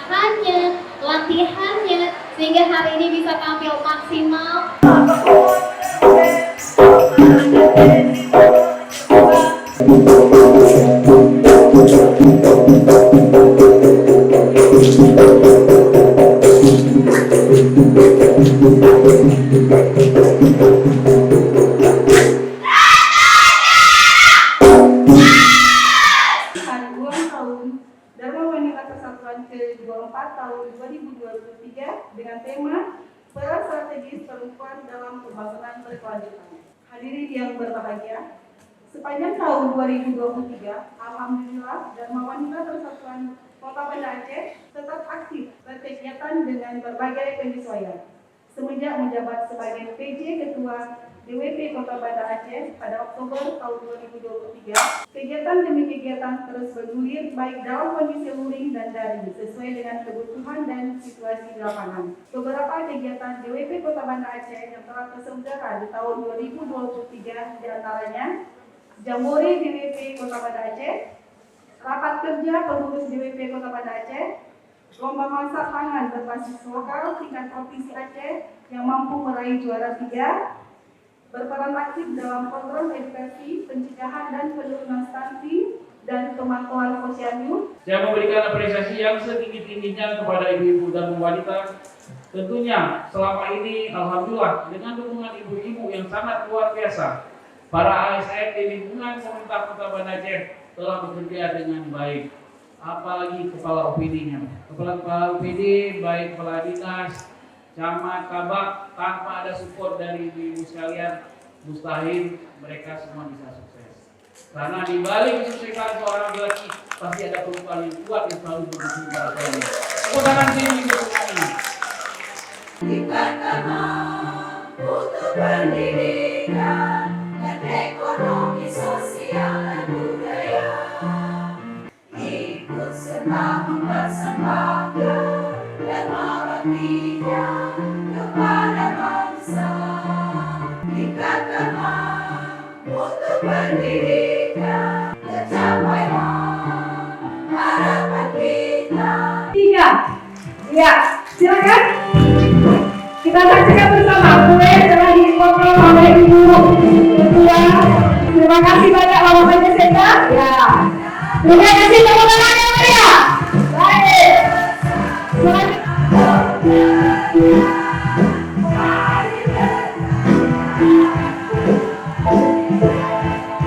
bahannya, latihannya, sehingga hari ini bisa tampil maksimal. ke-24 tahun 2023 dengan tema Peran Strategis Perempuan dalam Pembangunan Berkelanjutan. Hadirin yang berbahagia, sepanjang tahun 2023, Alhamdulillah Dharma Wanita Persatuan Kota Banda Aceh tetap aktif berkegiatan dengan berbagai penyesuaian. Semenjak menjabat sebagai PJ Ketua DWP Kota Banda Aceh pada Oktober tahun 2023, kegiatan demi kegiatan terus bergulir baik dalam kondisi luring dan daring sesuai dengan kebutuhan dan situasi di lapangan. Beberapa kegiatan DWP Kota Banda Aceh yang telah terselenggara di tahun 2023 diantaranya Jambore DWP Kota Banda Aceh, rapat kerja pengurus DWP Kota Banda Aceh, lomba masak pangan berbasis lokal tingkat provinsi Aceh yang mampu meraih juara 3, berperan aktif dalam kontrol edukasi, pencegahan dan penurunan stunting dan pemantauan posyandu. Saya memberikan apresiasi yang setinggi-tingginya kepada ibu-ibu dan wanita. Tentunya selama ini alhamdulillah dengan dukungan ibu-ibu yang sangat luar biasa, para ASN di lingkungan pemerintah Kota Banda Aceh telah bekerja dengan baik. Apalagi kepala OPD-nya, kepala OPD baik kepala dinas, camat, kabak, tanpa ada support dari ibu sekalian, mustahil mereka semua bisa sukses. Karena di balik kesuksesan seorang laki pasti ada perempuan yang kuat yang selalu berdukung pada suami. Tepuk tangan sini untuk kami. Kita untuk pendidikan dan ekonomi sosial dan budaya. Ikut serta mempersembahkan dan mengabdinya kepada bangsa. Kita untuk pendidikan, tercapailah harapan kita. 3. Ya, silakan. Kita saksikan bersama. Kue telah dipotong oleh Ibu Ketua. Terima kasih banyak Bapak Presiden. Ya. Terima kasih tepuk tangan yang meriah. Baik.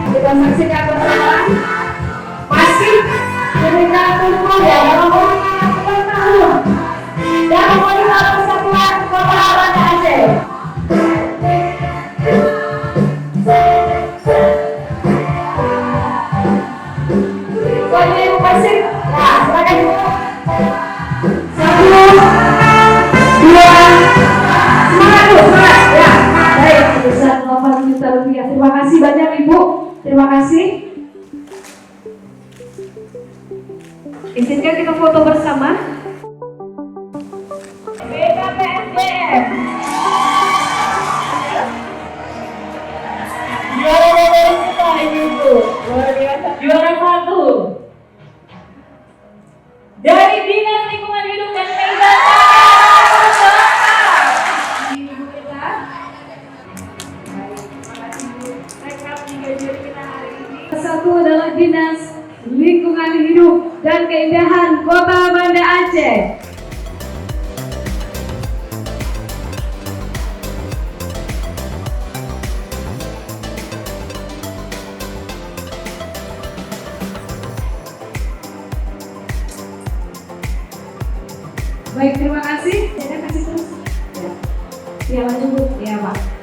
Kita saksikan bersama. Masih memberikan tumpul ya dalam ulang tahun dan wanita persatuan Kota Banda Aceh. Ibu Persib, ya silakan Ibu. 1, 2, semangat Bu, semangat ya. Baik, sebesar 8 juta rupiah. Terima kasih banyak Ibu. Terima kasih. Izinkan kita foto bersama. BKPSDM. Juara nomor 5 Ibu. Luar biasa. Juara 1. Dari Dinas Lingkungan Hidup dan Kehutanan. Ibu kita. Baik, terima kasih Bu. Rekap 3 juri kita hari ini. Satu adalah Dinas Lingkungan Hidup dan Keindahan Kota Banda Aceh. Baik, terima kasih. Saya kasih terus. Ya, lanjut Bu. Ya Pak.